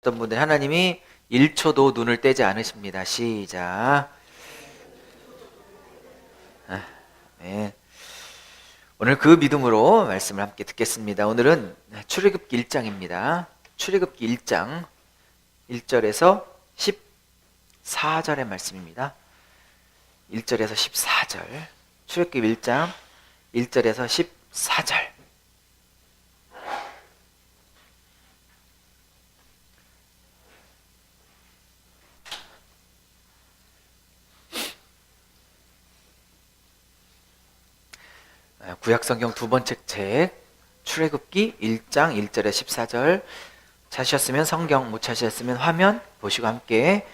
어떤 분들 하나님이 1초도 눈을 떼지 않으십니다. 시작. 네. 오늘 그 믿음으로 말씀을 함께 듣겠습니다. 오늘은 출애굽기 1장입니다. 출애굽기 1장 1절에서 14절의 말씀입니다. 1절에서 14절. 출애굽기 1장 1절에서 14절. 구약성경 두 번째 책 출애굽기 1장 1절에 14절 찾으셨으면 성경, 못 찾으셨으면 화면 보시고 함께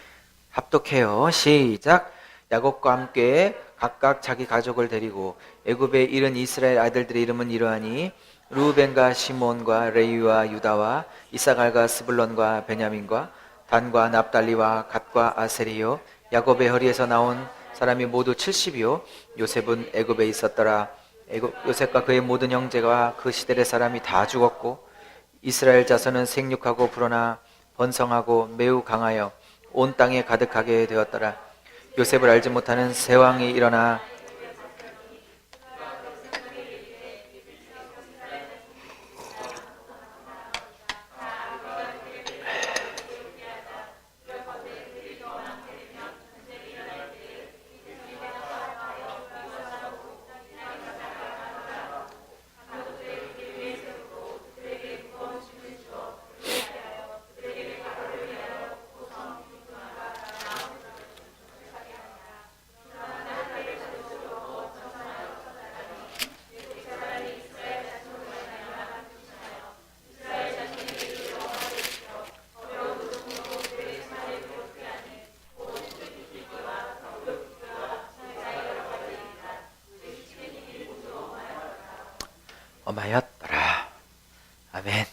합독해요. 시작. 야곱과 함께 각각 자기 가족을 데리고 애굽에 이른 이스라엘 아들들의 이름은 이러하니 루벤과 시몬과 레위와 유다와 이사갈과 스불론과 베냐민과 단과 납달리와 갓과 아세리요. 야곱의 허리에서 나온 사람이 모두 70이요 요셉은 애굽에 있었더라. 요셉과 그의 모든 형제가 그 시대의 사람이 다 죽었고 이스라엘 자손은 생육하고 불어나 번성하고 매우 강하여 온 땅에 가득하게 되었더라. 요셉을 알지 못하는 새 왕이 일어나 어마였더라. 아멘.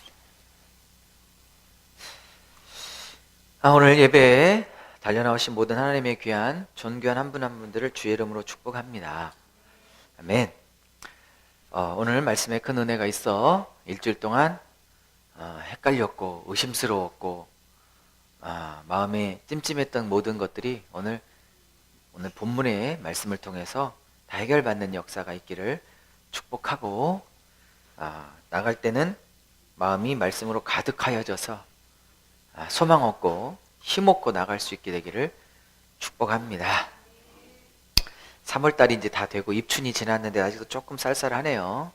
오늘 예배에 달려나오신 모든 하나님의 귀한 존귀한 한 분 한 분들을 주의 이름으로 축복합니다. 아멘. 오늘 말씀에 큰 은혜가 있어 일주일 동안 헷갈렸고 의심스러웠고 마음에 찜찜했던 모든 것들이 오늘 본문의 말씀을 통해서 다 해결받는 역사가 있기를 축복하고 나갈 때는 마음이 말씀으로 가득하여져서 소망 얻고 힘 얻고 나갈 수 있게 되기를 축복합니다. 3월달이 이제 다 되고 입춘이 지났는데 아직도 조금 쌀쌀하네요.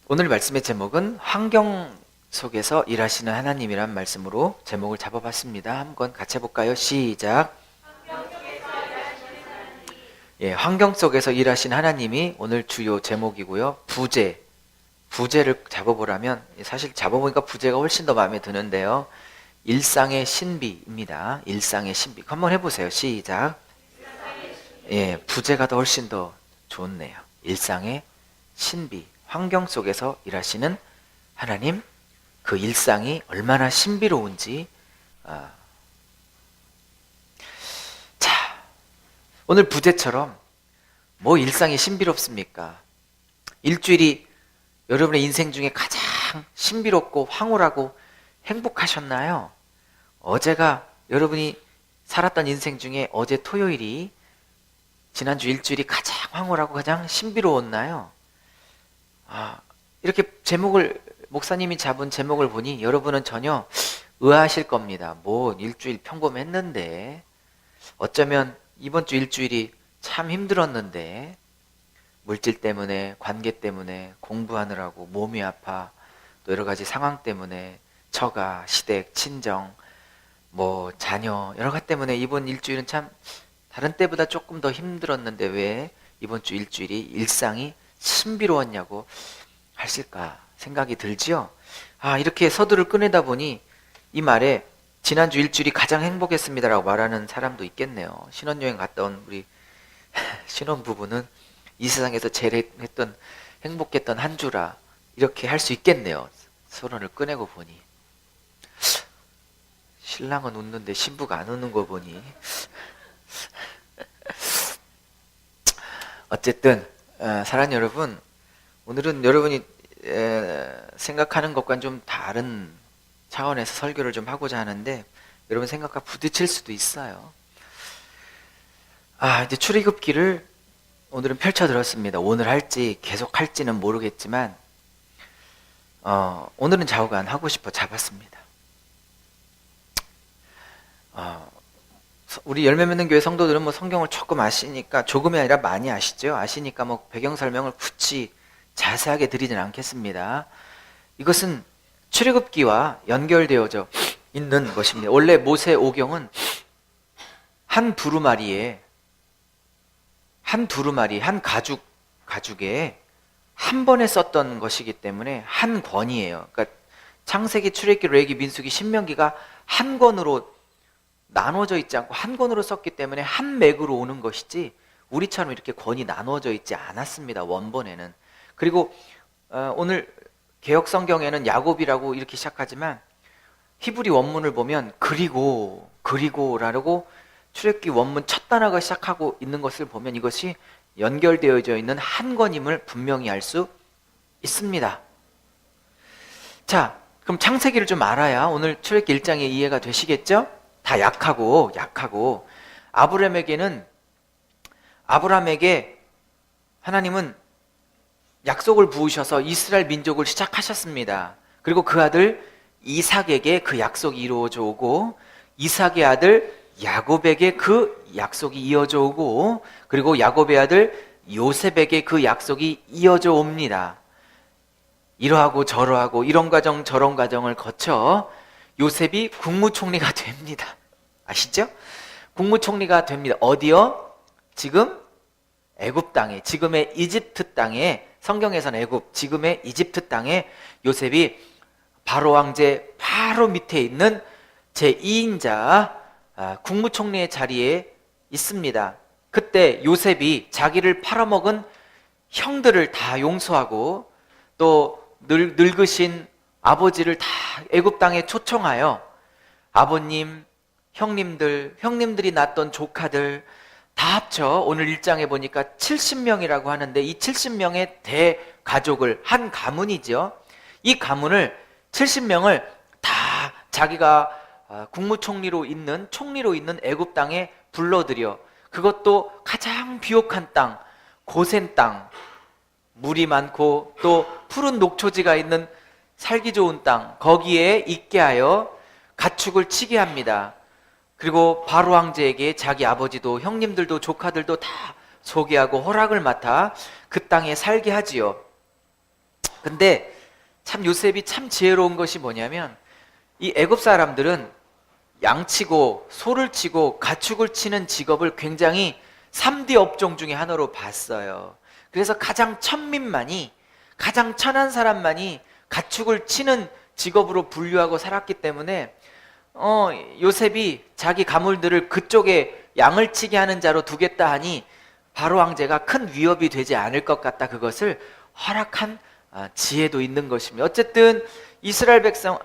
오늘 말씀의 제목은 환경 속에서 일하시는 하나님이란 말씀으로 제목을 잡아봤습니다. 한번 같이 해볼까요? 시작. 환경 속에서 일하신 하나님이 오늘 주요 제목이고요. 부제를 잡아보라면 사실 잡아보니까 부제가 훨씬 더 마음에 드는데요. 일상의 신비입니다. 일상의 신비. 한번 해보세요. 시작. 부제가 더 훨씬 더 좋네요. 일상의 신비. 환경 속에서 일하시는 하나님, 그 일상이 얼마나 신비로운지. 오늘 부제처럼 뭐 일상이 신비롭습니까? 일주일이 여러분의 인생 중에 가장 신비롭고 황홀하고 행복하셨나요? 어제가 여러분이 살았던 인생 중에 어제 토요일이 지난주 일주일이 가장 황홀하고 가장 신비로웠나요? 이렇게 목사님이 잡은 제목을 보니 여러분은 전혀 의아하실 겁니다. 뭐 일주일 평범했는데 어쩌면 이번 주 일주일이 참 힘들었는데 물질 때문에, 관계 때문에, 공부하느라고 몸이 아파, 또 여러 가지 상황 때문에 처가, 시댁, 친정, 자녀 여러 가지 때문에 이번 일주일은 참 다른 때보다 조금 더 힘들었는데 왜 이번 주 일주일이 일상이 신비로웠냐고 하실까 생각이 들지요. 이렇게 서두를 꺼내다 보니 이 말에 지난주 일주일이 가장 행복했습니다라고 말하는 사람도 있겠네요. 신혼여행 갔다 온 우리 신혼부부는 이 세상에서 제일 행복했던 한 주라 이렇게 할 수 있겠네요. 서론을 꺼내고 보니 신랑은 웃는데 신부가 안 웃는 거 보니 어쨌든 사랑하는 여러분, 오늘은 여러분이 생각하는 것과는 좀 다른 차원에서 설교를 좀 하고자 하는데 여러분 생각과 부딪힐 수도 있어요. 이제 출애굽기를 오늘은 펼쳐들었습니다. 오늘 할지 계속 할지는 모르겠지만 오늘은 좌우간 하고 싶어 잡았습니다. 우리 열매 맺는 교회 성도들은 뭐 성경을 조금 아시니까, 조금이 아니라 많이 아시죠? 아시니까 뭐 배경 설명을 굳이 자세하게 드리진 않겠습니다. 이것은 출애굽기와 연결되어져 있는 것입니다. 원래 모세 오경은 한 두루마리, 한 가죽에 한 번에 썼던 것이기 때문에 한 권이에요. 그러니까 창세기, 출애굽기, 레위기, 민수기, 신명기가 한 권으로 나눠져 있지 않고 한 권으로 썼기 때문에 한 맥으로 오는 것이지 우리처럼 이렇게 권이 나눠져 있지 않았습니다. 원본에는. 그리고 오늘 개역 성경에는 야곱이라고 이렇게 시작하지만 히브리 원문을 보면 그리고라고 출애굽기 원문 첫 단어가 시작하고 있는 것을 보면 이것이 연결되어져 있는 한 권임을 분명히 알 수 있습니다. 자, 그럼 창세기를 좀 알아야 오늘 출애굽기 1장의 이해가 되시겠죠? 다 약하고 아브라함에게 하나님은 약속을 부으셔서 이스라엘 민족을 시작하셨습니다. 그리고 그 아들 이삭에게 그 약속이 이루어져 오고, 이삭의 아들 야곱에게 그 약속이 이어져 오고, 그리고 야곱의 아들 요셉에게 그 약속이 이어져 옵니다. 이러하고 저러하고 이런 과정 저런 과정을 거쳐 요셉이 국무총리가 됩니다. 아시죠? 국무총리가 됩니다. 어디요? 지금 애굽 땅에, 지금의 이집트 땅에, 성경에서는 애굽, 지금의 이집트 땅에 요셉이 바로 왕제 바로 밑에 있는 제2인자 국무총리의 자리에 있습니다. 그때 요셉이 자기를 팔아먹은 형들을 다 용서하고 또 늙으신 아버지를 다 애굽 땅에 초청하여 아버님, 형님들이 낳았던 조카들 다 합쳐 오늘 1장에 보니까 70명이라고 하는데, 이 70명의 대가족을, 한 가문이죠. 이 가문을 70명을 다 자기가 국무총리로 있는, 총리로 있는 애굽 땅에 불러들여, 그것도 가장 비옥한 땅, 고센 땅, 물이 많고 또 푸른 녹초지가 있는 살기 좋은 땅, 거기에 있게 하여 가축을 치게 합니다. 그리고 바로 왕제에게 자기 아버지도 형님들도 조카들도 다 소개하고 허락을 맡아 그 땅에 살게 하지요. 근데 참 요셉이 참 지혜로운 것이 뭐냐면, 이 애굽 사람들은 양치고 소를 치고 가축을 치는 직업을 굉장히 3대 업종 중에 하나로 봤어요. 그래서 가장 천민만이, 가장 천한 사람만이 가축을 치는 직업으로 분류하고 살았기 때문에 요셉이 자기 가물들을 그쪽에 양을 치게 하는 자로 두겠다 하니 바로 왕제가 큰 위협이 되지 않을 것 같다, 그것을 허락한 지혜도 있는 것입니다. 어쨌든 이스라엘 백성,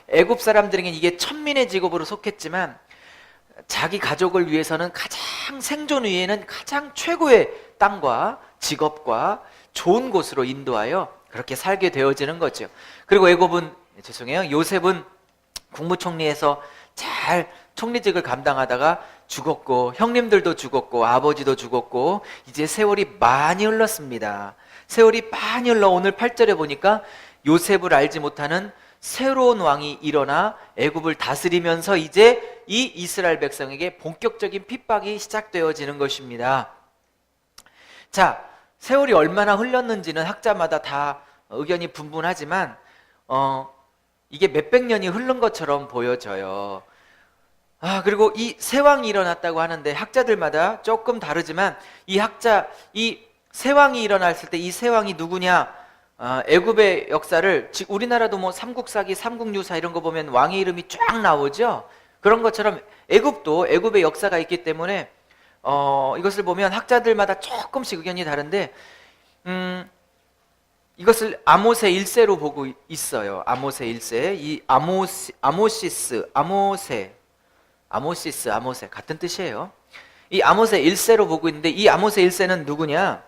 애굽 사람들에게는 이게 천민의 직업으로 속했지만 자기 가족을 위해서는 가장 생존 위에는 가장 최고의 땅과 직업과 좋은 곳으로 인도하여 그렇게 살게 되어지는 거죠. 그리고 요셉은 국무총리에서 잘 총리직을 감당하다가 죽었고, 형님들도 죽었고, 아버지도 죽었고, 이제 세월이 많이 흘렀습니다. 세월이 많이 흘러 오늘 8절에 보니까 요셉을 알지 못하는 새로운 왕이 일어나 애굽을 다스리면서 이제 이 이스라엘 백성에게 본격적인 핍박이 시작되어지는 것입니다. 자, 세월이 얼마나 흘렀는지는 학자마다 다 의견이 분분하지만 이게 몇백 년이 흐른 것처럼 보여져요. 그리고 이 새 왕이 일어났다고 하는데 학자들마다 조금 다르지만 이 새 왕이 일어났을 때 이 새 왕이 누구냐? 애굽의 역사를, 즉 우리나라도 뭐 삼국사기, 삼국유사 이런 거 보면 왕의 이름이 쫙 나오죠. 그런 것처럼 애굽도 애굽의 역사가 있기 때문에 이것을 보면 학자들마다 조금씩 의견이 다른데 이것을 아모세 1세로 보고 있어요. 아모세 1세. 이 아모시스 같은 뜻이에요. 이 아모세 1세로 보고 있는데 이 아모세 1세는 누구냐?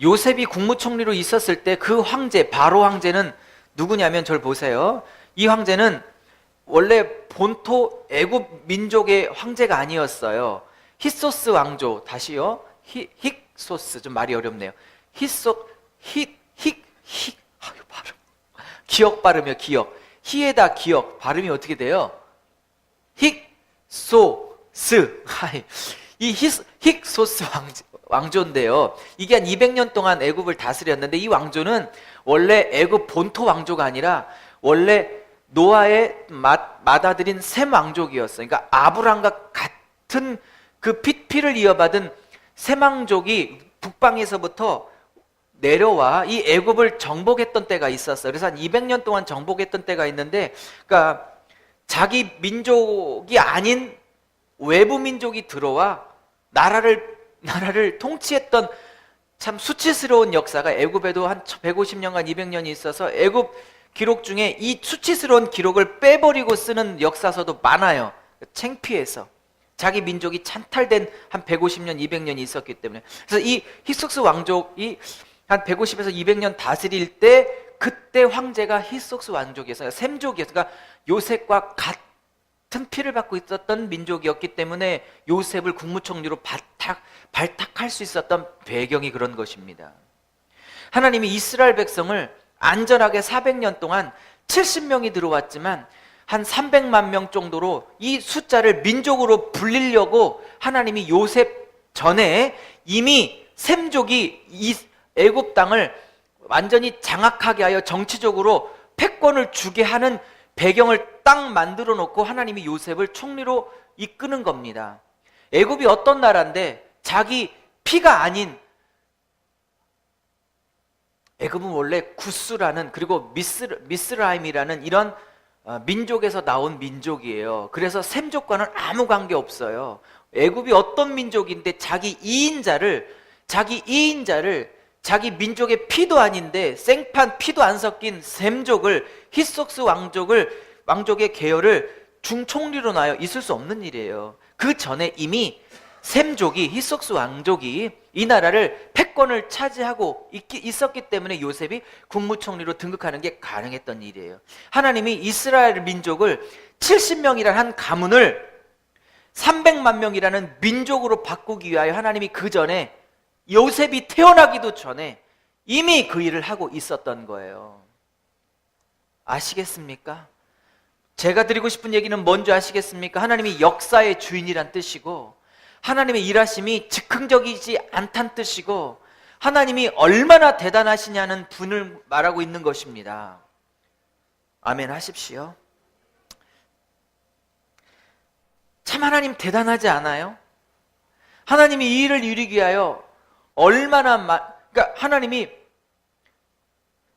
요셉이 국무총리로 있었을 때 그 황제, 바로 황제는 누구냐면 저를 보세요. 이 황제는 원래 본토 애굽 민족의 황제가 아니었어요. 히소스 왕조, 다시요. 힉소스, 좀 말이 어렵네요. 발음. 기억 발음이요, 기억. 히에다 기억, 발음이 어떻게 돼요? 힉소스. 이 힉소스 왕조인데요. 이게 한 200년 동안 애굽을 다스렸는데 이 왕조는 원래 애굽 본토 왕조가 아니라 원래 노아의 맏아들인 셈 왕족이었어요. 그러니까 아브람과 같은 그 피를 이어받은 셈 왕족이 북방에서부터 내려와 이 애굽을 정복했던 때가 있었어요. 그래서 한 200년 동안 정복했던 때가 있는데, 그러니까 자기 민족이 아닌 외부 민족이 들어와 나라를 통치했던 참 수치스러운 역사가 애굽에도 한 150년간 200년이 있어서 애굽 기록 중에 이 수치스러운 기록을 빼버리고 쓰는 역사서도 많아요. 창피해서 자기 민족이 찬탈된 한 150년 200년이 있었기 때문에. 그래서 이 히속스 왕족이 한 150에서 200년 다스릴 때 그때 황제가 히속스 왕족이었어요. 셈족이었어요. 그러니까 요셉과 같은 피를 받고 있었던 민족이었기 때문에 요셉을 국무총리로 발탁할 수 있었던 배경이 그런 것입니다. 하나님이 이스라엘 백성을 안전하게 400년 동안 70명이 들어왔지만 한 300만 명 정도로 이 숫자를 민족으로 불리려고 하나님이 요셉 전에 이미 셈족이 이 애굽 땅을 완전히 장악하게 하여 정치적으로 패권을 주게 하는 배경을 딱 만들어 놓고 하나님이 요셉을 총리로 이끄는 겁니다. 애굽이 어떤 나라인데 자기 피가 아닌, 애굽은 원래 구스라는, 그리고 미스라임이라는 이런 민족에서 나온 민족이에요. 그래서 셈족과는 아무 관계 없어요. 애굽이 어떤 민족인데 자기 이인자를 자기 민족의 피도 아닌데 생판 피도 안 섞인 셈족을, 히속스 왕족의 계열을 중총리로 놔요. 있을 수 없는 일이에요. 그 전에 이미 셈족이, 히속스 왕족이 이 나라를 패권을 차지하고 있었기 때문에 요셉이 국무총리로 등극하는 게 가능했던 일이에요. 하나님이 이스라엘 민족을 70명이라는 한 가문을 300만 명이라는 민족으로 바꾸기 위하여 하나님이 그 전에 요셉이 태어나기도 전에 이미 그 일을 하고 있었던 거예요. 아시겠습니까? 제가 드리고 싶은 얘기는 뭔지 아시겠습니까? 하나님이 역사의 주인이란 뜻이고 하나님의 일하심이 즉흥적이지 않다는 뜻이고 하나님이 얼마나 대단하시냐는 분을 말하고 있는 것입니다. 아멘 하십시오. 참 하나님 대단하지 않아요? 하나님이 이 일을 이루기 위하여 그러니까 하나님이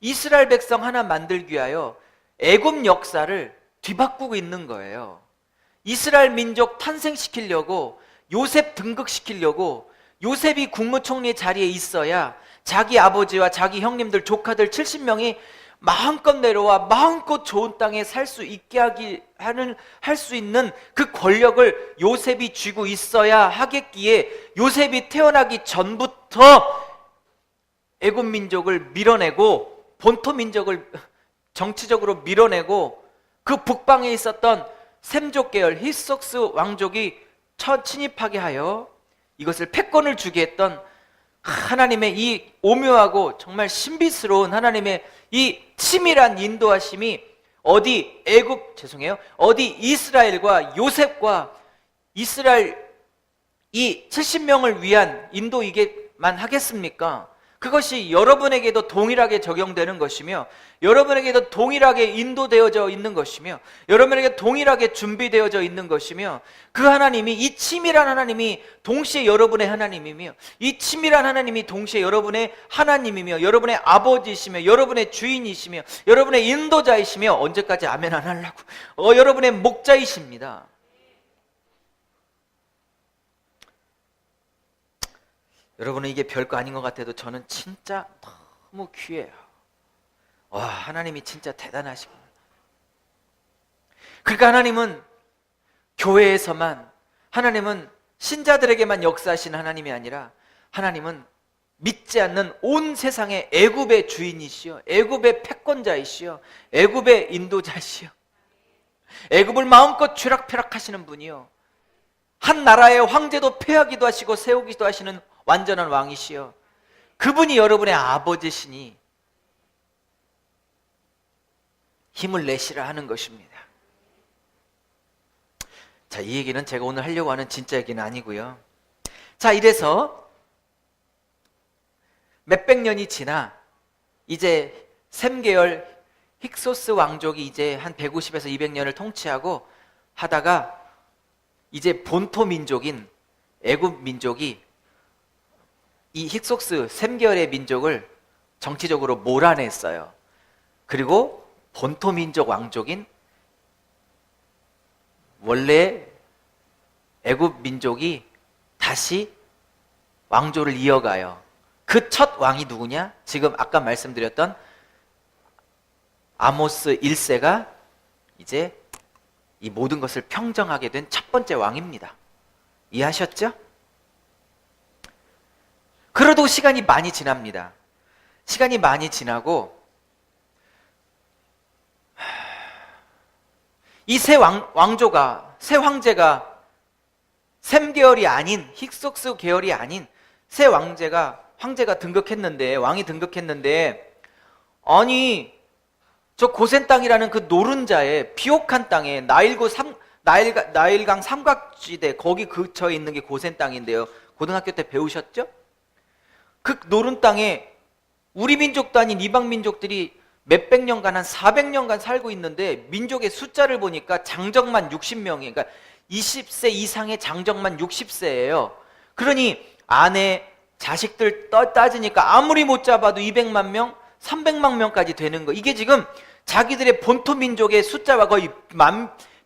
이스라엘 백성 하나 만들기 위하여 애굽 역사를 뒤바꾸고 있는 거예요. 이스라엘 민족 탄생시키려고, 요셉 등극시키려고, 요셉이 국무총리 자리에 있어야 자기 아버지와 자기 형님들, 조카들 70명이 마음껏 내려와 마음껏 좋은 땅에 살 수 있게 할 수 있는 그 권력을 요셉이 쥐고 있어야 하겠기에 요셉이 태어나기 전부터 애굽 민족을 밀어내고 본토 민족을 정치적으로 밀어내고 그 북방에 있었던 셈족 계열 히속스 왕족이 침입하게 하여 이것을 패권을 주게 했던 하나님의 이 오묘하고 정말 신비스러운 하나님의 이 치밀한 인도하심이 어디 이스라엘과 요셉과 이스라엘 이 70명을 위한 인도이게만 하겠습니까? 그것이 여러분에게도 동일하게 적용되는 것이며 여러분에게도 동일하게 인도되어져 있는 것이며 여러분에게 동일하게 준비되어져 있는 것이며 그 하나님이, 이 치밀한 하나님이 동시에 여러분의 하나님이며 이 치밀한 하나님이 동시에 여러분의 하나님이며 여러분의 아버지이시며 여러분의 주인이시며 여러분의 인도자이시며 언제까지 아멘 안 하려고 여러분의 목자이십니다. 여러분은 이게 별거 아닌 것 같아도 저는 진짜 너무 귀해요. 와, 하나님이 진짜 대단하시구나. 그러니까 하나님은 교회에서만, 하나님은 신자들에게만 역사하시는 하나님이 아니라 하나님은 믿지 않는 온 세상의 애굽의 주인이시여, 애굽의 패권자이시여, 애굽의 인도자시여, 애굽을 마음껏 쥐락펴락하시는 분이요, 한 나라의 황제도 폐하기도 하시고 세우기도 하시는 완전한 왕이시여, 그분이 여러분의 아버지시니 힘을 내시라 하는 것입니다. 자, 이 얘기는 제가 오늘 하려고 하는 진짜 얘기는 아니고요. 자, 이래서 몇백 년이 지나 이제 셈계열 힉소스 왕족이 이제 한 150에서 200년을 통치하고 하다가 이제 본토 민족인 애굽 민족이 이 힉소스 셈계열의 민족을 정치적으로 몰아냈어요. 그리고 본토 민족 왕족인 원래 애굽 민족이 다시 왕조를 이어가요. 그 첫 왕이 누구냐? 지금 아까 말씀드렸던 아모스 1세가 이제 이 모든 것을 평정하게 된 첫 번째 왕입니다. 이해하셨죠? 그래도 시간이 많이 지납니다. 시간이 많이 지나고 이 새 왕조가, 새 황제가 셈 계열이 아닌, 힉소스 계열이 아닌 새 황제가 등극했는데, 왕이 등극했는데, 아니 저 고센 땅이라는 그 노른자의 비옥한 땅에 나일강 삼각지대, 거기 그쳐 있는 게 고센 땅인데요. 고등학교 때 배우셨죠? 그 노른 땅에 우리 민족도 아닌 이방 민족들이 몇백 년간, 한 400년간 살고 있는데 민족의 숫자를 보니까 장정만 60명이, 그러니까 20세 이상의 장정만 60세예요. 그러니 아내, 자식들 따지니까 아무리 못 잡아도 200만 명, 300만 명까지 되는 거. 이게 지금 자기들의 본토 민족의 숫자와 거의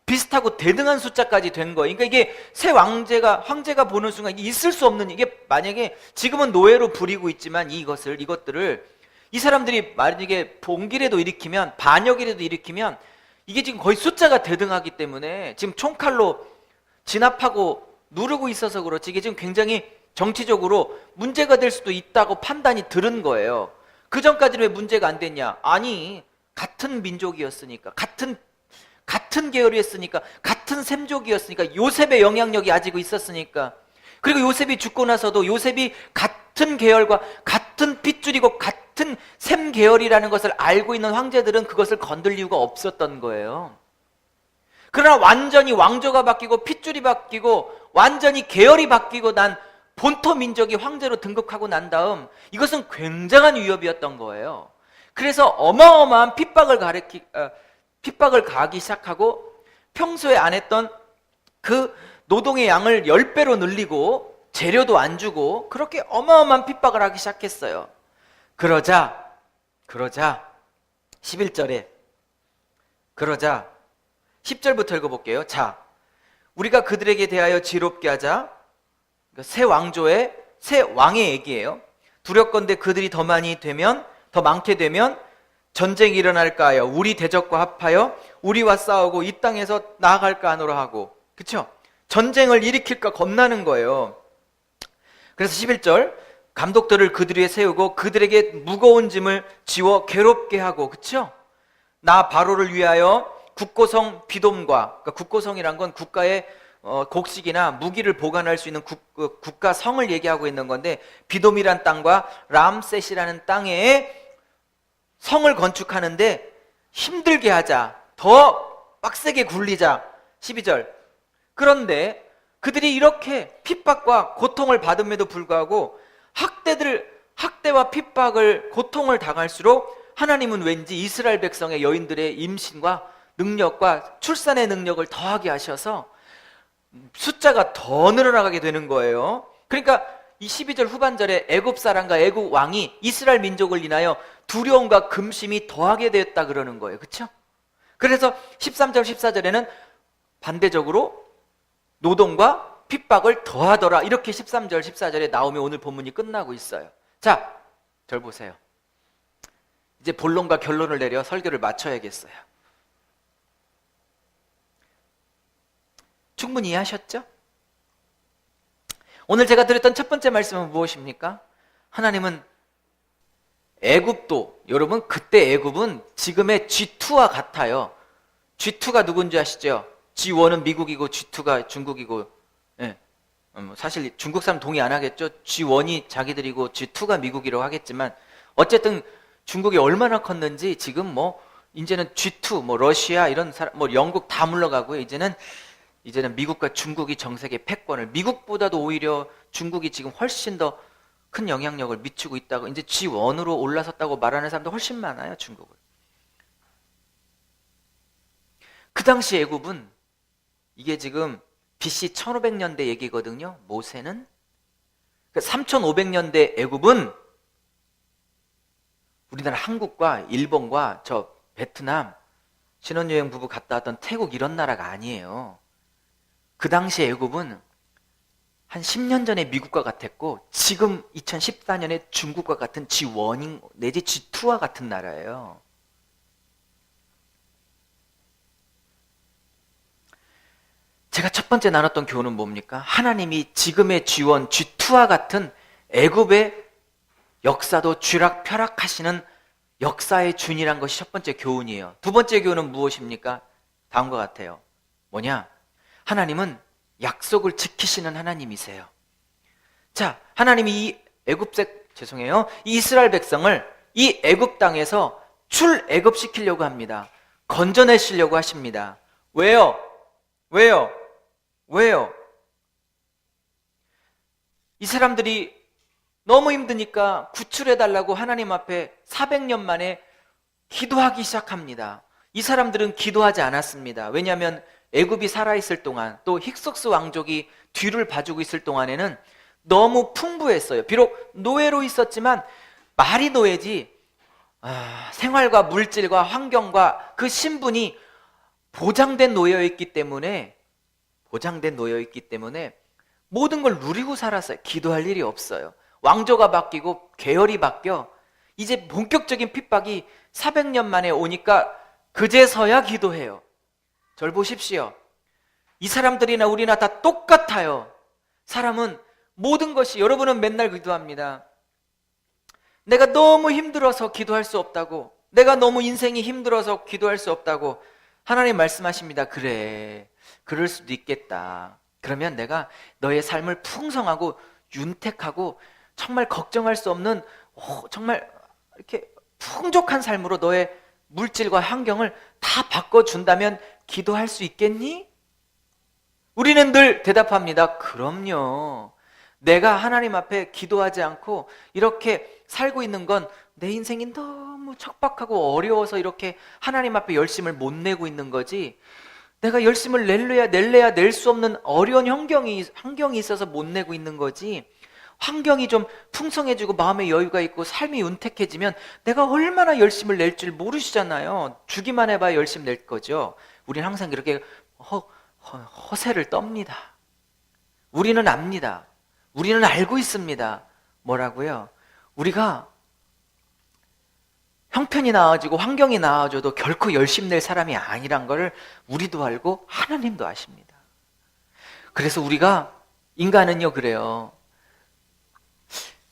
비슷하고 대등한 숫자까지 된 거예요. 그러니까 이게 새 황제가 보는 순간 있을 수 없는, 이게 만약에 지금은 노예로 부리고 있지만 이것들을 이 사람들이 만약에 봉기라도 일으키면, 반역이라도 일으키면 이게 지금 거의 숫자가 대등하기 때문에 지금 총칼로 진압하고 누르고 있어서 그렇지 이게 지금 굉장히 정치적으로 문제가 될 수도 있다고 판단이 들은 거예요. 그 전까지는 왜 문제가 안 됐냐? 아니, 같은 민족이었으니까, 같은 계열이었으니까, 같은 셈족이었으니까, 요셉의 영향력이 아직 있었으니까. 그리고 요셉이 죽고 나서도 요셉이 같은 계열과 같은 핏줄이고 같은 셈 계열이라는 것을 알고 있는 황제들은 그것을 건들 이유가 없었던 거예요. 그러나 완전히 왕조가 바뀌고 핏줄이 바뀌고 완전히 계열이 바뀌고 난 본토 민족이 황제로 등극하고 난 다음 이것은 굉장한 위협이었던 거예요. 그래서 어마어마한 핍박을 가하기 시작하고 평소에 안 했던 그 노동의 양을 10배로 늘리고 재료도 안 주고 그렇게 어마어마한 핍박을 하기 시작했어요. 그러자 11절에 10절부터 읽어볼게요. 자, 우리가 그들에게 대하여 지롭게 하자. 새 왕의 얘기예요. 두렵건대 그들이 더 많게 되면 전쟁이 일어날까 하여 우리 대적과 합하여 우리와 싸우고 이 땅에서 나아갈까 하노라 하고, 그쵸? 전쟁을 일으킬까 겁나는 거예요. 그래서 11절, 감독들을 그들 위에 세우고 그들에게 무거운 짐을 지워 괴롭게 하고, 그쵸? 나 바로를 위하여 국고성 비돔과, 그러니까 국고성이란 건 국가의 곡식이나 무기를 보관할 수 있는 국가 성을 얘기하고 있는 건데, 비돔이란 땅과 람셋이라는 땅에 성을 건축하는데 힘들게 하자, 더 빡세게 굴리자. 12절, 그런데 그들이 이렇게 핍박과 고통을 받음에도 불구하고 학대와 핍박을, 고통을 당할수록 하나님은 왠지 이스라엘 백성의 여인들의 임신과 능력과 출산의 능력을 더하게 하셔서 숫자가 더 늘어나게 되는 거예요. 그러니까 이 12절 후반절에 애굽 사람과 애굽 왕이 이스라엘 민족을 인하여 두려움과 금심이 더하게 되었다 그러는 거예요. 그렇죠? 그래서 13절 14절에는 반대적으로 노동과 핍박을 더하더라, 이렇게 13절 14절에 나오면 오늘 본문이 끝나고 있어요. 자, 절 보세요. 이제 본론과 결론을 내려 설교를 마쳐야겠어요. 충분히 이해하셨죠? 오늘 제가 드렸던 첫 번째 말씀은 무엇입니까? 하나님은 애굽도, 여러분 그때 애굽은 지금의 G2와 같아요. G2가 누군지 아시죠? G1은 미국이고 G2가 중국이고, 예. 사실 중국 사람 동의 안 하겠죠? G1이 자기들이고 G2가 미국이라고 하겠지만, 어쨌든 중국이 얼마나 컸는지 지금 뭐 이제는 G2, 뭐 러시아 이런 사람, 뭐 영국 다 물러가고요. 이제는 미국과 중국이 정세계 패권을, 미국보다도 오히려 중국이 지금 훨씬 더 큰 영향력을 미치고 있다고, 이제 G1으로 올라섰다고 말하는 사람도 훨씬 많아요, 중국을. 그 당시 애굽은, 이게 지금 BC 1500년대 얘기거든요. 모세는 3500년대 애굽은 우리나라 한국과 일본과 저 베트남, 신혼여행 부부 갔다 왔던 태국 이런 나라가 아니에요. 그 당시 애굽은 한 10년 전에 미국과 같았고, 지금 2014년에 중국과 같은 G1 내지 G2와 같은 나라예요. 제가 첫 번째 나눴던 교훈은 뭡니까? 하나님이 지금의 G1, G2와 같은 애굽의 역사도 쥐락펴락하시는 역사의 준이란 것이 첫 번째 교훈이에요. 두 번째 교훈은 무엇입니까? 다음과 같아요. 뭐냐? 하나님은 약속을 지키시는 하나님이세요. 자, 하나님이 이 이 이스라엘 백성을 이 애굽 땅에서 출애굽시키려고 합니다. 건져내시려고 하십니다. 왜요? 이 사람들이 너무 힘드니까 구출해달라고 하나님 앞에 400년 만에 기도하기 시작합니다. 이 사람들은 기도하지 않았습니다. 왜냐하면 애굽이 살아있을 동안, 또 힉소스 왕족이 뒤를 봐주고 있을 동안에는 너무 풍부했어요. 비록 노예로 있었지만 말이 노예지, 생활과 물질과 환경과 그 신분이 보장된 노예였기 때문에 모든 걸 누리고 살았어요. 기도할 일이 없어요. 왕조가 바뀌고 계열이 바뀌어 이제 본격적인 핍박이 400년 만에 오니까 그제서야 기도해요. 절 보십시오. 이 사람들이나 우리나 다 똑같아요. 사람은 모든 것이, 여러분은 맨날 기도합니다. 내가 너무 힘들어서 기도할 수 없다고, 내가 너무 인생이 힘들어서 기도할 수 없다고. 하나님 말씀하십니다. 그래, 그럴 수도 있겠다. 그러면 내가 너의 삶을 풍성하고 윤택하고 정말 걱정할 수 없는, 정말 이렇게 풍족한 삶으로 너의 물질과 환경을 다 바꿔준다면 기도할 수 있겠니? 우리는 늘 대답합니다. 그럼요. 내가 하나님 앞에 기도하지 않고 이렇게 살고 있는 건 내 인생이 너무 척박하고 어려워서 이렇게 하나님 앞에 열심을 못 내고 있는 거지, 내가 열심을 낼래야 낼 수 없는 어려운 환경이 있어서 못 내고 있는 거지, 환경이 좀 풍성해지고 마음의 여유가 있고 삶이 윤택해지면 내가 얼마나 열심을 낼 줄 모르시잖아요. 주기만 해봐야 열심 낼 거죠. 우리는 항상 이렇게 허세를 떱니다. 우리는 압니다. 우리는 알고 있습니다. 뭐라고요? 우리가 형편이 나아지고 환경이 나아져도 결코 열심 낼 사람이 아니란 걸 우리도 알고 하나님도 아십니다. 그래서 우리가, 인간은요 그래요.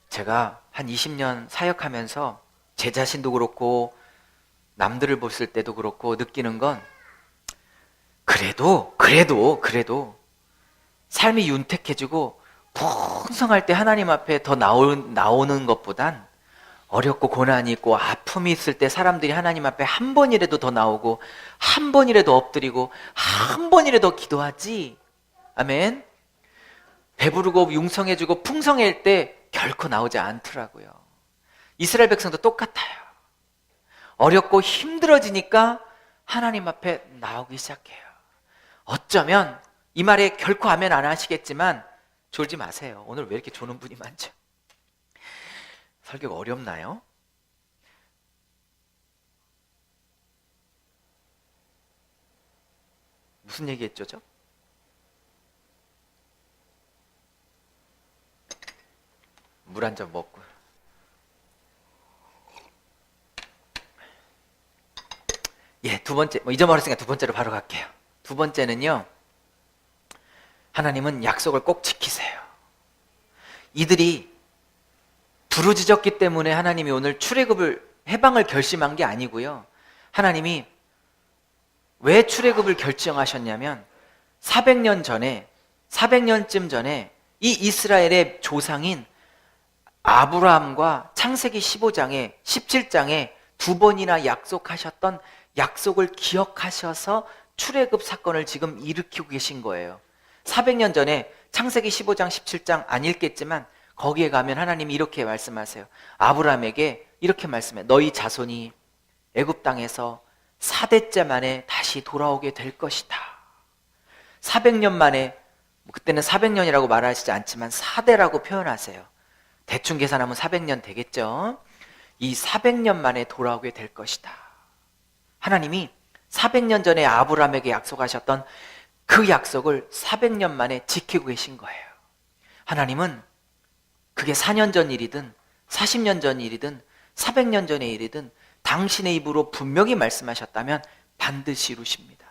제가 한 20년 사역하면서 제 자신도 그렇고 남들을 봤을 때도 그렇고 느끼는 건, 그래도 삶이 윤택해지고 풍성할 때 하나님 앞에 더 나오는 것보단 어렵고 고난이 있고 아픔이 있을 때 사람들이 하나님 앞에 한 번이라도 더 나오고 한 번이라도 엎드리고 한 번이라도 기도하지. 아멘. 배부르고 융성해지고 풍성할 때 결코 나오지 않더라고요. 이스라엘 백성도 똑같아요. 어렵고 힘들어지니까 하나님 앞에 나오기 시작해요. 어쩌면 이 말에 결코 아멘 안 하시겠지만 졸지 마세요. 오늘 왜 이렇게 조는 분이 많죠? 설교가 어렵나요? 무슨 얘기했죠, 저? 물 한 잔 먹고. 예, 두 번째, 잊어버렸으니까 두 번째로 바로 갈게요. 두 번째는요, 하나님은 약속을 꼭 지키세요. 이들이 부르짖었기 때문에 하나님이 오늘 출애굽을 해방을 결심한 게 아니고요. 하나님이 왜 출애굽을 결정하셨냐면 400년쯤 전에 이 이스라엘의 조상인 아브라함과 창세기 15장에 17장에 두 번이나 약속하셨던 약속을 기억하셔서 출애굽 사건을 지금 일으키고 계신 거예요. 400년 전에 창세기 15장 17장 안 읽겠지만 거기에 가면 하나님이 이렇게 말씀하세요. 아브라함에게 이렇게 말씀해. 너희 자손이 애굽 땅에서 4대째 만에 다시 돌아오게 될 것이다. 400년 만에, 그때는 400년이라고 말하시지 않지만 4대라고 표현하세요. 대충 계산하면 400년 되겠죠. 이 400년 만에 돌아오게 될 것이다. 하나님이 400년 전에 아브라함에게 약속하셨던 그 약속을 400년 만에 지키고 계신 거예요. 하나님은 그게 4년 전 일이든 40년 전 일이든 400년 전의 일이든 당신의 입으로 분명히 말씀하셨다면 반드시 이루십니다.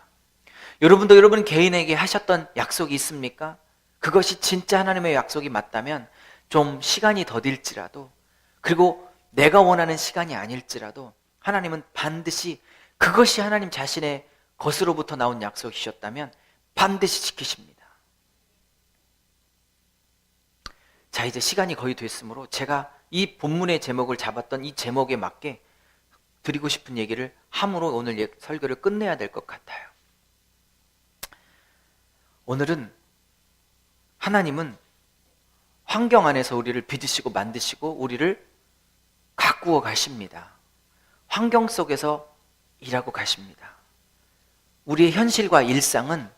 여러분도 여러분 개인에게 하셨던 약속이 있습니까? 그것이 진짜 하나님의 약속이 맞다면 좀 시간이 더딜지라도, 그리고 내가 원하는 시간이 아닐지라도 하나님은 반드시 그것이 하나님 자신의 것으로부터 나온 약속이셨다면 반드시 지키십니다. 자, 이제 시간이 거의 됐으므로 제가 이 본문의 제목을 잡았던 이 제목에 맞게 드리고 싶은 얘기를 함으로 오늘 설교를 끝내야 될 것 같아요. 오늘은 하나님은 환경 안에서 우리를 빚으시고 만드시고 우리를 가꾸어 가십니다. 환경 속에서 일하고 가십니다. 우리의 현실과 일상은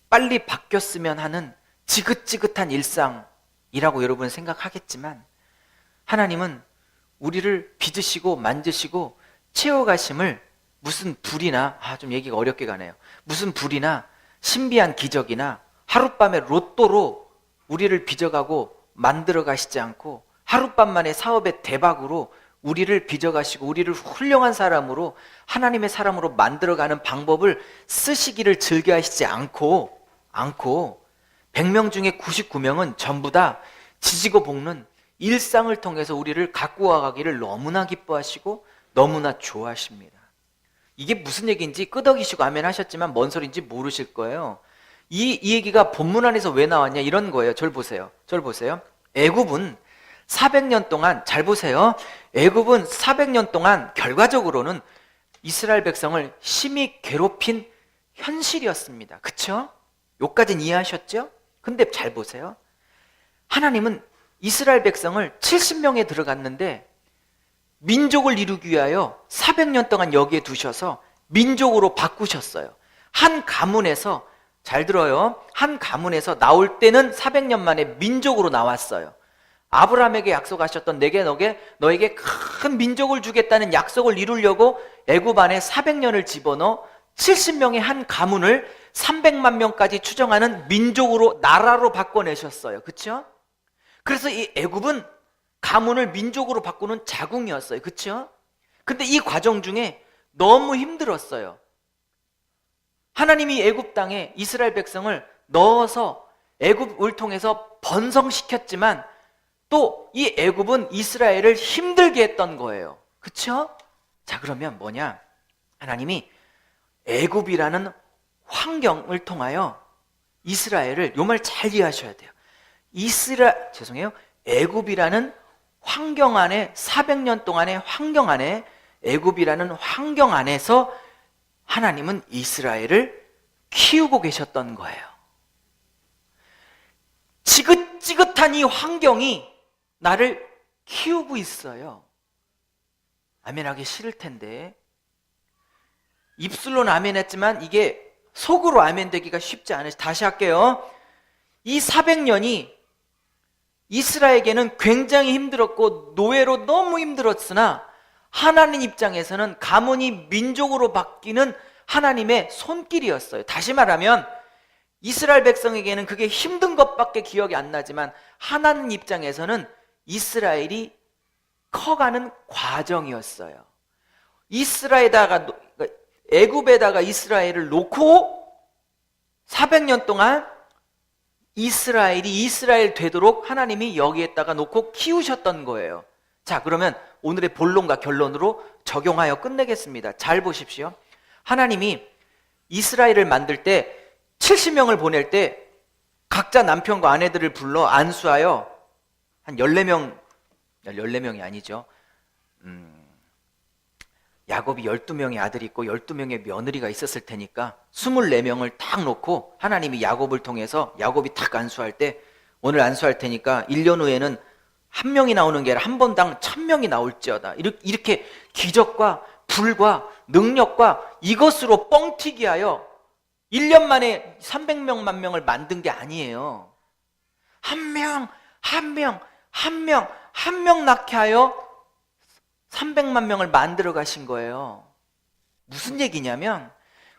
빨리 바뀌었으면 하는 지긋지긋한 일상이라고 여러분 생각하겠지만, 하나님은 우리를 빚으시고 만드시고 채워가심을 무슨 불이나, 좀 얘기가 어렵게 가네요. 무슨 불이나 신비한 기적이나 하룻밤에 로또로 우리를 빚어가고 만들어 가시지 않고, 하룻밤 만에 사업의 대박으로 우리를 빚어가시고 우리를 훌륭한 사람으로, 하나님의 사람으로 만들어가는 방법을 쓰시기를 즐겨하시지 않고 100명 중에 99명은 전부 다 지지고 볶는 일상을 통해서 우리를 가꾸어 가기를 너무나 기뻐하시고 너무나 좋아하십니다. 이게 무슨 얘기인지 끄덕이시고 아멘 하셨지만 뭔 소리인지 모르실 거예요. 이 얘기가 본문 안에서 왜 나왔냐, 이런 거예요. 저를 보세요. 애굽은 400년 동안, 잘 보세요. 애굽은 400년 동안 결과적으로는 이스라엘 백성을 심히 괴롭힌 현실이었습니다. 그쵸? 여기까지는 이해하셨죠? 근데 잘 보세요. 하나님은 이스라엘 백성을 70명에 들어갔는데 민족을 이루기 위하여 400년 동안 여기에 두셔서 민족으로 바꾸셨어요. 한 가문에서, 잘 들어요, 한 가문에서 나올 때는 400년 만에 민족으로 나왔어요. 아브라함에게 약속하셨던 내게 너에게 큰 민족을 주겠다는 약속을 이루려고 애굽 안에 400년을 집어넣어 70명의 한 가문을 300만 명까지 추정하는 민족으로, 나라로 바꿔내셨어요. 그렇죠? 그래서 이 애굽은 가문을 민족으로 바꾸는 자궁이었어요. 그렇죠? 근데 이 과정 중에 너무 힘들었어요. 하나님이 애굽 땅에 이스라엘 백성을 넣어서 애굽을 통해서 번성시켰지만 또 이 애굽은 이스라엘을 힘들게 했던 거예요. 그렇죠? 자, 그러면 뭐냐? 하나님이 애굽이라는 환경을 통하여 이스라엘을, 요 말 잘 이해하셔야 돼요. 애굽이라는 환경 안에, 400년 동안의 환경 안에, 애굽이라는 환경 안에서 하나님은 이스라엘을 키우고 계셨던 거예요. 지긋지긋한 이 환경이 나를 키우고 있어요. 아멘하기 싫을 텐데, 입술로는 아멘했지만 이게 속으로 아멘 되기가 쉽지 않으시. 다시 할게요. 이 400년이 이스라엘에게는 굉장히 힘들었고 노예로 너무 힘들었으나 하나님 입장에서는 가문이 민족으로 바뀌는 하나님의 손길이었어요. 다시 말하면 이스라엘 백성에게는 그게 힘든 것밖에 기억이 안 나지만 하나님 입장에서는 이스라엘이 커가는 과정이었어요. 애굽에다가 이스라엘을 놓고 400년 동안 이스라엘이 이스라엘 되도록 하나님이 여기에다가 놓고 키우셨던 거예요. 자, 그러면 오늘의 본론과 결론으로 적용하여 끝내겠습니다. 잘 보십시오. 하나님이 이스라엘을 만들 때 70명을 보낼 때 각자 남편과 아내들을 불러 안수하여 한 14명이 아니죠. 야곱이 12명의 아들이 있고 12명의 며느리가 있었을 테니까 24명을 딱 놓고 하나님이 야곱을 통해서 야곱이 딱 안수할 때 오늘 안수할 테니까 1년 후에는 한 명이 나오는 게 아니라 한 번당 1000명이 나올지어다. 이렇게 기적과 불과 능력과 이것으로 뻥튀기 하여 1년 만에 300명만 명을 만든 게 아니에요. 한 명 낳게 하여 300만 명을 만들어 가신 거예요. 무슨 얘기냐면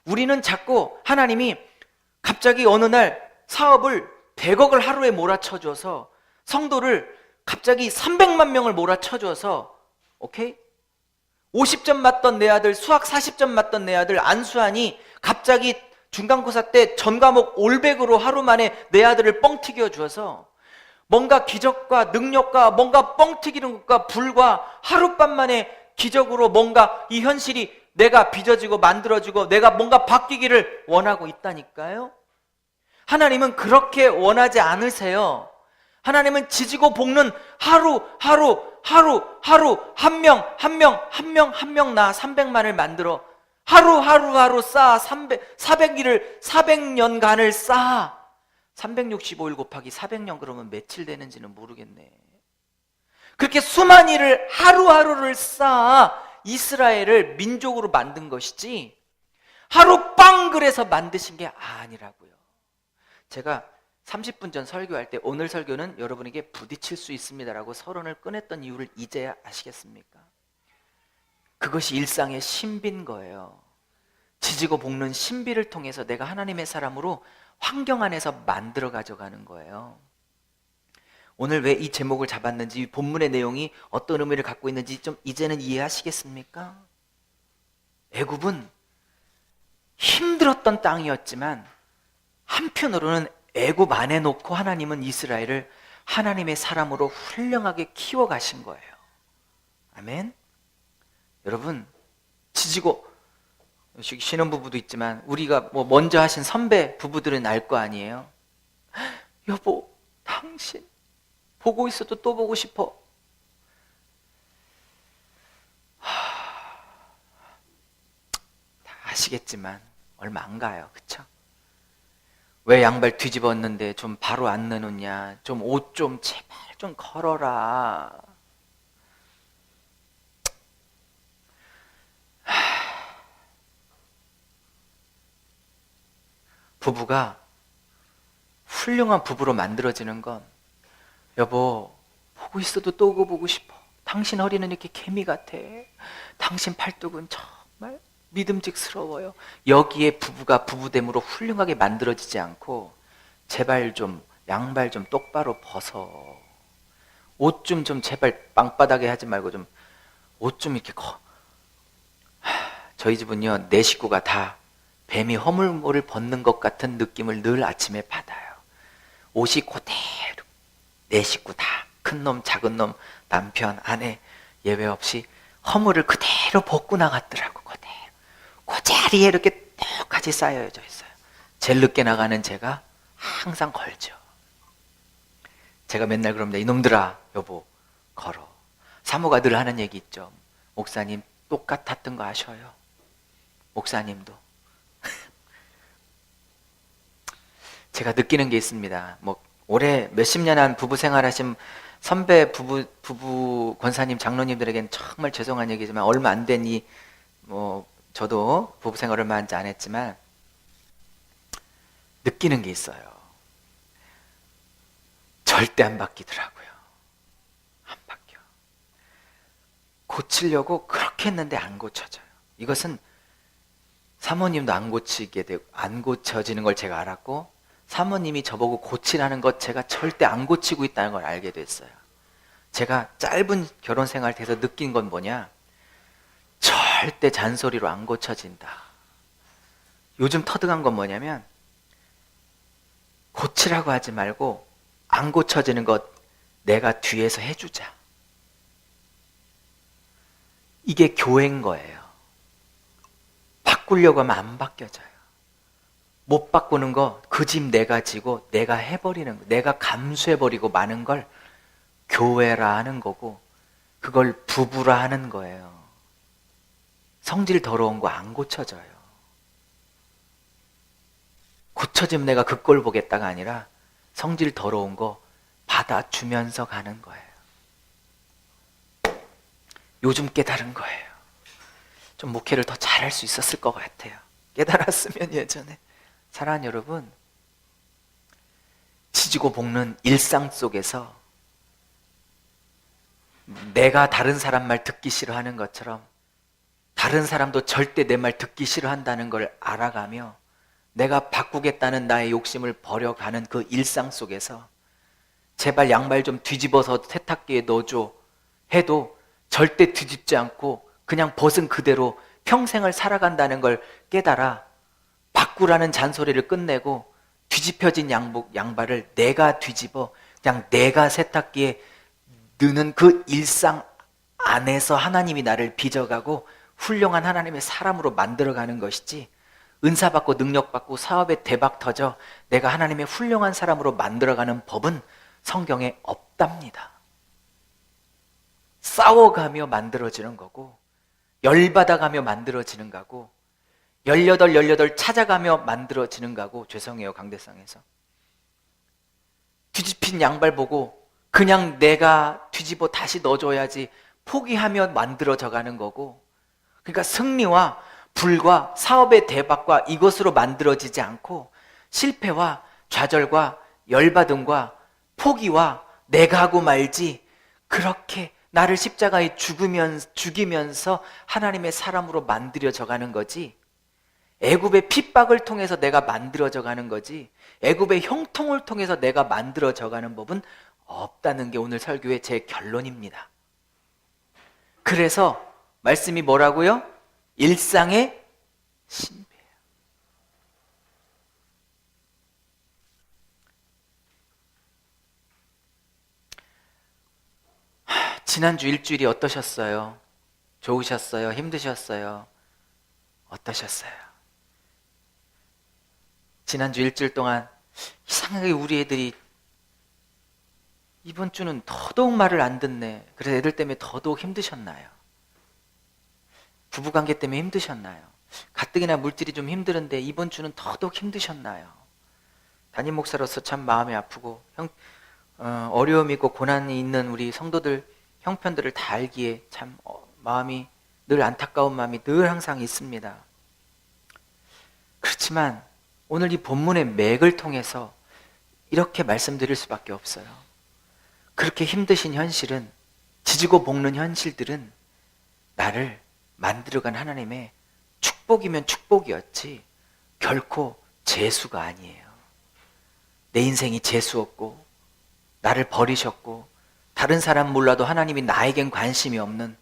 우리는 자꾸 하나님이 갑자기 어느 날 사업을 100억을 하루에 몰아쳐줘서 성도를 갑자기 300만 명을 몰아쳐줘서 오케이? 50점 맞던 내 아들, 수학 40점 맞던 내 아들 안수하니 갑자기 중간고사 때 전 과목 올백으로 하루 만에 내 아들을 뻥튀겨 주어서 뭔가 기적과 능력과 뭔가 뻥튀기는 것과 불과 하룻밤 만에 기적으로 뭔가 이 현실이 내가 빚어지고 만들어지고 내가 뭔가 바뀌기를 원하고 있다니까요. 하나님은 그렇게 원하지 않으세요. 하나님은 지지고 볶는 하루 한 명 나 300만을 만들어 하루 쌓아 400년간을 쌓아 365일 곱하기 400년 그러면 며칠 되는지는 모르겠네. 그렇게 수많은 일을 하루하루를 쌓아 이스라엘을 민족으로 만든 것이지 하루 빵 그래서 만드신 게 아니라고요. 제가 30분 전 설교할 때 오늘 설교는 여러분에게 부딪힐 수 있습니다라고 서론을 꺼냈던 이유를 이제야 아시겠습니까? 그것이 일상의 신비인 거예요. 지지고 볶는 신비를 통해서 내가 하나님의 사람으로 환경 안에서 만들어 가져가는 거예요. 오늘 왜 이 제목을 잡았는지, 본문의 내용이 어떤 의미를 갖고 있는지 좀 이제는 이해하시겠습니까? 애굽은 힘들었던 땅이었지만 한편으로는 애굽 안에 놓고 하나님은 이스라엘을 하나님의 사람으로 훌륭하게 키워가신 거예요. 아멘. 여러분, 지지고 신혼부부도 있지만 우리가 뭐 먼저 하신 선배 부부들은 알 거 아니에요. 여보, 당신 보고 있어도 또 보고 싶어. 다 아시겠지만 얼마 안 가요. 그쵸? 왜 양발 뒤집었는데 좀 바로 안 내놓냐. 좀 옷 좀 제발 좀 걸어라. 부부가 훌륭한 부부로 만들어지는 건 여보 보고 있어도 또 보고 싶어. 당신 허리는 이렇게 개미 같아. 당신 팔뚝은 정말 믿음직스러워요. 여기에 부부가 부부됨으로 훌륭하게 만들어지지 않고 제발 좀 양발 좀 똑바로 벗어. 옷 좀 제발 빵바닥에 하지 말고 좀 옷 좀 이렇게 저희 집은요 4식구가 다 뱀이 허물물을 벗는 것 같은 느낌을 늘 아침에 받아요. 옷이 그대로 4식구 다 큰 놈 작은 놈 남편 아내 예외 없이 허물을 그대로 벗고 나갔더라고. 그대로 그 자리에 이렇게 똑같이 쌓여져 있어요. 제일 늦게 나가는 제가 항상 걸죠. 제가 맨날 그럽니다. 이놈들아 여보 걸어. 사모가 늘 하는 얘기 있죠. 목사님 똑같았던 거 아셔요. 목사님도 제가 느끼는 게 있습니다. 뭐 올해 몇십 년 한 부부 생활하신 선배 부부 권사님 장로님들에게는 정말 죄송한 얘기지만 얼마 안 되니 뭐 저도 부부 생활 얼마 안 했지만 느끼는 게 있어요. 절대 안 바뀌더라고요. 안 바뀌어. 고치려고 그렇게 했는데 안 고쳐져요. 이것은 사모님도 안 고치게 되고 안 고쳐지는 걸 제가 알았고 사모님이 저보고 고치라는 것 제가 절대 안 고치고 있다는 걸 알게 됐어요. 제가 짧은 결혼 생활 돼서 느낀 건 뭐냐? 절대 잔소리로 안 고쳐진다. 요즘 터득한 건 뭐냐면 고치라고 하지 말고 안 고쳐지는 것 내가 뒤에서 해주자. 이게 교회인 거예요. 바꾸려고 하면 안 바뀌어져요. 못 바꾸는 거 그 집 내가 지고 내가 해버리는 거, 내가 감수해버리고 마는 걸 교회라 하는 거고, 그걸 부부라 하는 거예요. 성질 더러운 거 안 고쳐져요. 고쳐지면 내가 그 꼴 보겠다가 아니라 성질 더러운 거 받아주면서 가는 거예요. 요즘 깨달은 거예요. 좀 목회를 더 잘할 수 있었을 것 같아요. 깨달았으면 예전에. 사랑하는 여러분, 지지고 볶는 일상 속에서 내가 다른 사람 말 듣기 싫어하는 것처럼 다른 사람도 절대 내 말 듣기 싫어한다는 걸 알아가며 내가 바꾸겠다는 나의 욕심을 버려가는 그 일상 속에서 제발 양말 좀 뒤집어서 세탁기에 넣어줘 해도 절대 뒤집지 않고 그냥 벗은 그대로 평생을 살아간다는 걸 깨달아 바꾸라는 잔소리를 끝내고 뒤집혀진 양발을 내가 뒤집어 그냥 내가 세탁기에 넣는 그 일상 안에서 하나님이 나를 빚어가고 훌륭한 하나님의 사람으로 만들어가는 것이지, 은사 받고 능력 받고 사업에 대박 터져 내가 하나님의 훌륭한 사람으로 만들어가는 법은 성경에 없답니다. 싸워가며 만들어지는 거고, 열받아가며 만들어지는 거고, 18 찾아가며 만들어지는 거고. 죄송해요, 강대상에서. 뒤집힌 양발 보고 그냥 내가 뒤집어 다시 넣어줘야지 포기하며 만들어져 가는 거고, 그러니까 승리와 불과 사업의 대박과 이것으로 만들어지지 않고 실패와 좌절과 열받음과 포기와 내가 하고 말지, 그렇게 나를 십자가에 죽이면서 하나님의 사람으로 만들어져 가는 거지, 애굽의 핍박을 통해서 내가 만들어져 가는 거지, 애굽의 형통을 통해서 내가 만들어져 가는 법은 없다는 게 오늘 설교의 제 결론입니다. 그래서 말씀이 뭐라고요? 일상의 신비예요. 지난주 일주일이 어떠셨어요? 좋으셨어요? 힘드셨어요? 어떠셨어요? 지난주 일주일 동안 이상하게 우리 애들이 이번 주는 더더욱 말을 안 듣네. 그래서 애들 때문에 더더욱 힘드셨나요? 부부관계 때문에 힘드셨나요? 가뜩이나 물질이 좀 힘드는데 이번 주는 더더욱 힘드셨나요? 담임 목사로서 참 마음이 아프고 어려움이 있고 고난이 있는 우리 성도들 형편들을 다 알기에 참 마음이 늘 안타까운 마음이 늘 항상 있습니다. 그렇지만 오늘 이 본문의 맥을 통해서 이렇게 말씀드릴 수밖에 없어요. 그렇게 힘드신 현실은, 지지고 볶는 현실들은 나를 만들어간 하나님의 축복이면 축복이었지 결코 재수가 아니에요. 내 인생이 재수없고 나를 버리셨고 다른 사람 몰라도 하나님이 나에겐 관심이 없는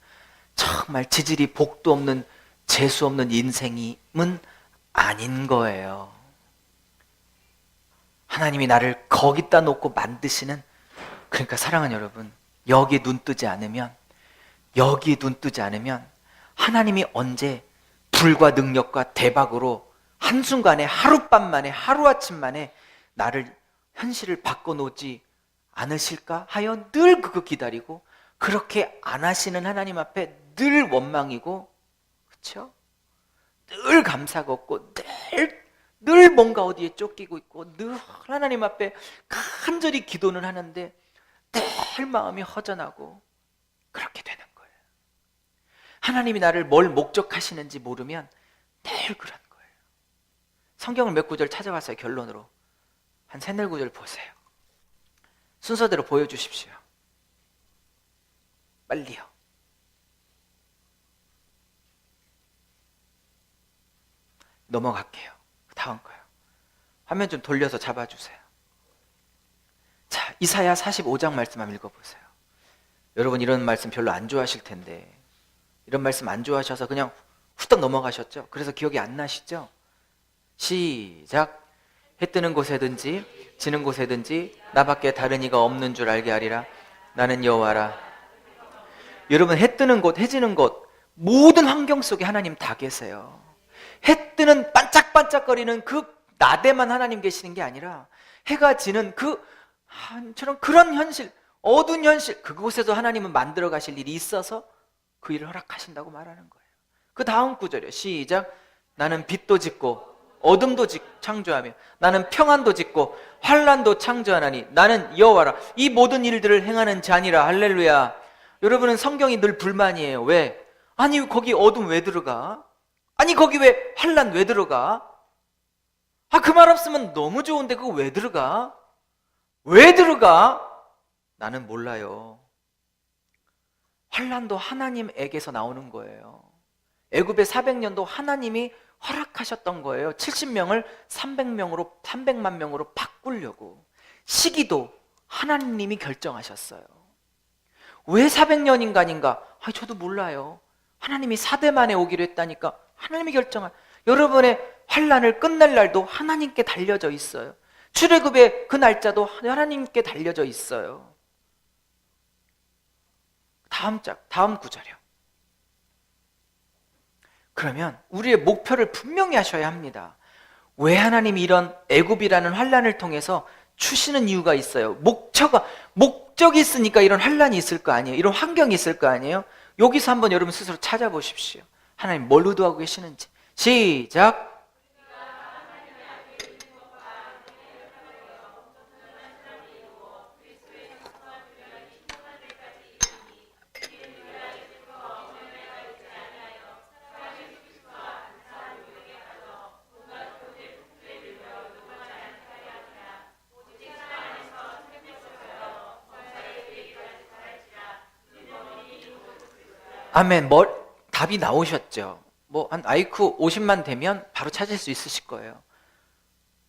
정말 지질이 복도 없는 재수 없는 인생임은 아닌 거예요. 하나님이 나를 거기다 놓고 만드시는, 그러니까 사랑하는 여러분, 여기에 눈 뜨지 않으면 하나님이 언제 불과 능력과 대박으로 한순간에 하룻밤 만에 하루아침 만에 나를 현실을 바꿔놓지 않으실까 하여 늘 그거 기다리고, 그렇게 안 하시는 하나님 앞에 늘 원망이고, 그렇죠? 늘 감사가 없고 늘 뭔가 어디에 쫓기고 있고 늘 하나님 앞에 간절히 기도는 하는데 늘 마음이 허전하고 그렇게 되는 거예요. 하나님이 나를 뭘 목적하시는지 모르면 늘 그런 거예요. 성경을 몇 구절 찾아왔어요. 결론으로 한 3-4구절 보세요. 순서대로 보여주십시오. 빨리요. 넘어갈게요. 다음 거요. 화면 좀 돌려서 잡아주세요. 자, 이사야 45장 말씀 한번 읽어보세요. 여러분 이런 말씀 별로 안 좋아하실 텐데, 이런 말씀 안 좋아하셔서 그냥 후딱 넘어가셨죠? 그래서 기억이 안 나시죠? 시작. 해 뜨는 곳에든지 지는 곳에든지 나밖에 다른 이가 없는 줄 알게 하리라. 나는 여호와라. 여러분, 해 뜨는 곳, 해 지는 곳, 모든 환경 속에 하나님 다 계세요. 해 뜨는 반짝반짝거리는 그 나대만 하나님 계시는 게 아니라 해가 지는 그런 현실, 어두운 현실, 그곳에서 하나님은 만들어 가실 일이 있어서 그 일을 허락하신다고 말하는 거예요. 그 다음 구절이요. 시작. 나는 빛도 짓고 어둠도 창조하며 나는 평안도 짓고 환란도 창조하나니 나는 여호와라. 이 모든 일들을 행하는 자니라. 할렐루야. 여러분은 성경이 늘 불만이에요. 왜? 아니 거기 어둠 왜 들어가? 아니 거기 왜 환란 왜 들어가? 그 말 없으면 너무 좋은데 그거 왜 들어가? 왜 들어가? 나는 몰라요. 환란도 하나님에게서 나오는 거예요. 애굽의 400년도 하나님이 허락하셨던 거예요. 70명을 300만 명으로 바꾸려고. 시기도 하나님이 결정하셨어요. 왜 400년 인간인가? 저도 몰라요. 하나님이 4대 만에 오기로 했다니까 하나님이 결정한. 여러분의 환란을 끝낼 날도 하나님께 달려져 있어요. 출애굽의 그 날짜도 하나님께 달려져 있어요. 다음 구절이요. 그러면 우리의 목표를 분명히 하셔야 합니다. 왜 하나님이 이런 애굽이라는 환란을 통해서 주시는 이유가 있어요. 목적이 있으니까 이런 환란이 있을 거 아니에요. 이런 환경이 있을 거 아니에요. 여기서 한번 여러분 스스로 찾아보십시오. 하나님 뭘 의도하고 계시는지. 시작. 아멘. 답이 나오셨죠. 한 아이쿠 50만 되면 바로 찾을 수 있으실 거예요.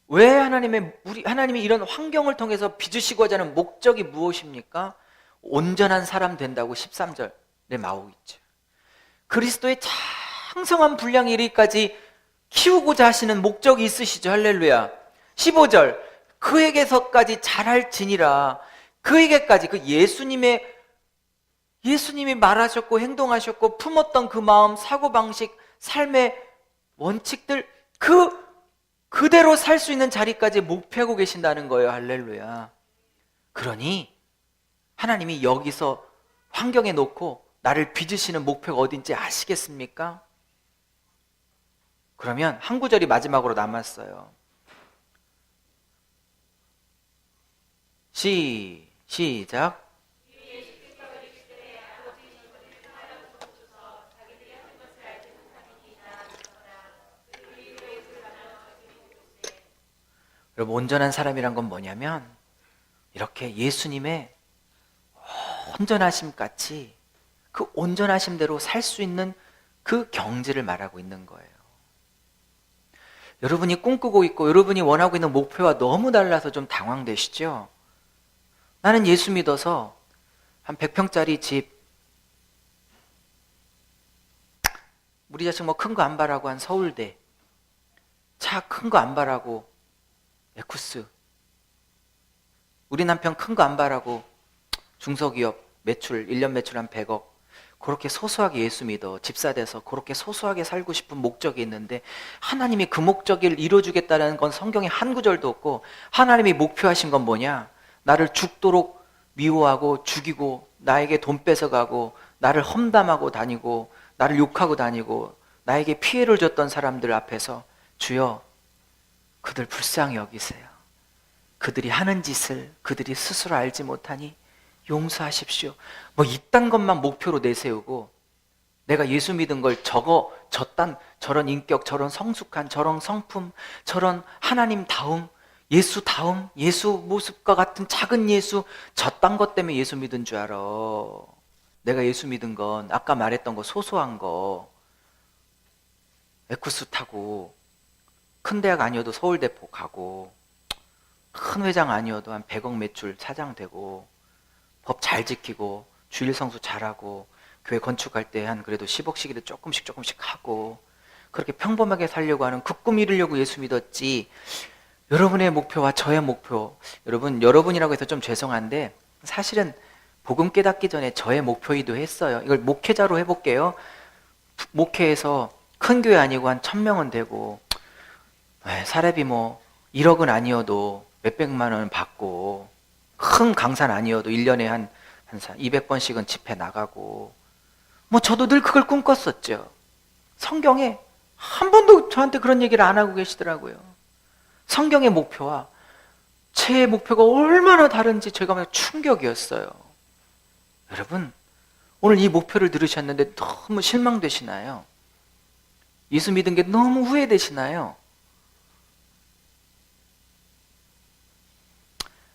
왜 하나님이 이런 환경을 통해서 빚으시고자 하는 목적이 무엇입니까? 온전한 사람 된다고 13절에 나오고 있죠. 그리스도의 장성한 분량에 이르기까지 키우고자 하시는 목적이 있으시죠. 할렐루야. 15절. 그에게서까지 자랄지니라. 그에게까지 예수님이 말하셨고 행동하셨고 품었던 그 마음, 사고방식, 삶의 원칙들 그대로 살 수 있는 자리까지 목표하고 계신다는 거예요. 할렐루야. 그러니 하나님이 여기서 환경에 놓고 나를 빚으시는 목표가 어딘지 아시겠습니까? 그러면 한 구절이 마지막으로 남았어요. 시작. 여러분, 온전한 사람이란 건 뭐냐면 이렇게 예수님의 온전하심 같이 그 온전하심대로 살 수 있는 그 경지를 말하고 있는 거예요. 여러분이 꿈꾸고 있고 여러분이 원하고 있는 목표와 너무 달라서 좀 당황되시죠? 나는 예수 믿어서 한 100평짜리 집, 우리 자식 큰 거 안 바라고 한 서울대, 차 큰 거 안 바라고 에쿠스, 우리 남편 큰 거 안 바라고 중소기업 매출 1년 매출 한 100억, 그렇게 소소하게 예수 믿어 집사 돼서 그렇게 소소하게 살고 싶은 목적이 있는데 하나님이 그 목적을 이루어주겠다는 건 성경에 한 구절도 없고, 하나님이 목표하신 건 뭐냐? 나를 죽도록 미워하고 죽이고 나에게 돈 뺏어가고 나를 험담하고 다니고 나를 욕하고 다니고 나에게 피해를 줬던 사람들 앞에서 주여 그들 불쌍히 여기세요. 그들이 하는 짓을 그들이 스스로 알지 못하니 용서하십시오. 이딴 것만 목표로 내세우고 내가 예수 믿은 걸 저런 인격, 저런 성숙한, 저런 성품, 저런 하나님다움, 예수다움, 예수 모습과 같은 작은 예수, 저딴 것 때문에 예수 믿은 줄 알아. 내가 예수 믿은 건 아까 말했던 거 소소한 거, 에쿠스 타고 큰 대학 아니어도 서울대포 가고 큰 회장 아니어도 한 100억 매출 사장 되고 법 잘 지키고 주일 성수 잘하고 교회 건축할 때 한 그래도 10억씩이라도 조금씩 하고 그렇게 평범하게 살려고 하는 그 꿈 이루려고 예수 믿었지. 여러분의 목표와 저의 목표, 여러분이라고 해서 좀 죄송한데 사실은 복음 깨닫기 전에 저의 목표이기도 했어요. 이걸 목회자로 해볼게요. 목회에서 큰 교회 아니고 한 1000명은 되고 사례비 뭐 1억은 아니어도 몇백만 원 받고 큰 강사는 아니어도 1년에 한 200번씩은 집회 나가고 뭐 저도 늘 그걸 꿈꿨었죠. 성경에 한 번도 저한테 그런 얘기를 안 하고 계시더라고요. 성경의 목표와 제 목표가 얼마나 다른지 제가 충격이었어요. 여러분, 오늘 이 목표를 들으셨는데 너무 실망되시나요? 예수 믿은 게 너무 후회되시나요?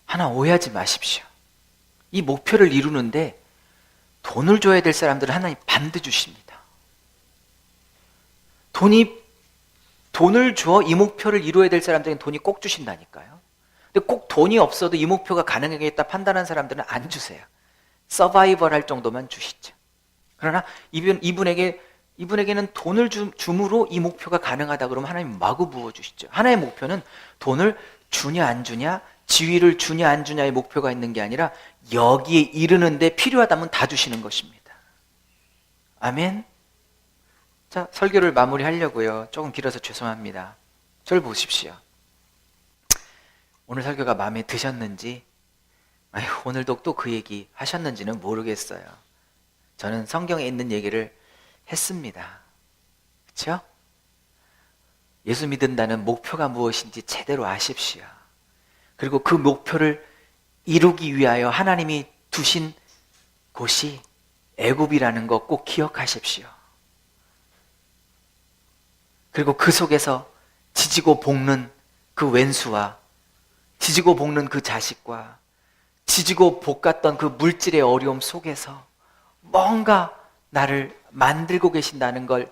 하나 오해하지 마십시오. 이 목표를 이루는데 돈을 줘야 될 사람들은 하나님 반드 주십니다. 돈을 줘 이 목표를 이루어야 될 사람들은 돈이 꼭 주신다니까요. 근데 꼭 돈이 없어도 이 목표가 가능하겠다 판단한 사람들은 안 주세요. 서바이벌 할 정도만 주시죠. 그러나 이분에게는 돈을 줌으로 이 목표가 가능하다 그러면 하나님 마구 부어주시죠. 하나의 목표는 돈을 주냐 안 주냐, 지위를 주냐 안 주냐의 목표가 있는 게 아니라 여기에 이르는데 필요하다면 다 주시는 것입니다. 아멘. 자, 설교를 마무리하려고요. 조금 길어서 죄송합니다. 저를 보십시오. 오늘 설교가 마음에 드셨는지, 오늘도 또 그 얘기 하셨는지는 모르겠어요. 저는 성경에 있는 얘기를 했습니다. 그렇죠? 예수 믿는다는 목표가 무엇인지 제대로 아십시오. 그리고 그 목표를 이루기 위하여 하나님이 두신 곳이 애굽이라는 거 꼭 기억하십시오. 그리고 그 속에서 지지고 볶는 그 왼수와 지지고 볶는 그 자식과 지지고 볶았던 그 물질의 어려움 속에서 뭔가 나를 만들고 계신다는 걸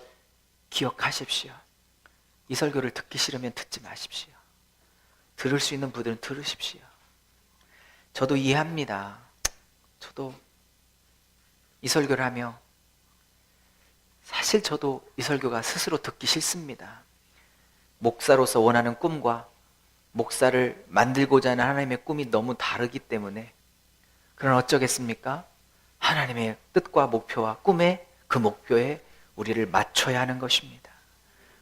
기억하십시오. 이 설교를 듣기 싫으면 듣지 마십시오. 들을 수 있는 분들은 들으십시오. 저도 이해합니다. 저도 이 설교를 하며 사실 저도 이 설교가 스스로 듣기 싫습니다. 목사로서 원하는 꿈과 목사를 만들고자 하는 하나님의 꿈이 너무 다르기 때문에 그러나 어쩌겠습니까? 하나님의 뜻과 목표와 꿈에 그 목표에 우리를 맞춰야 하는 것입니다.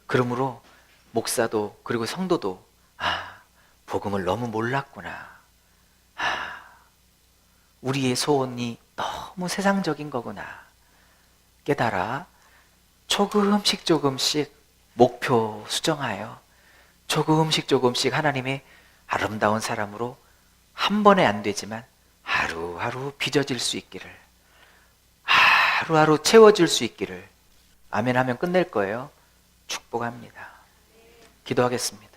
그러므로 목사도 그리고 성도도 복음을 너무 몰랐구나. 우리의 소원이 너무 세상적인 거구나. 깨달아 조금씩 목표 수정하여 조금씩 하나님의 아름다운 사람으로 한 번에 안 되지만 하루하루 빚어질 수 있기를, 하루하루 채워질 수 있기를 아멘 하면 끝낼 거예요. 축복합니다. 기도하겠습니다.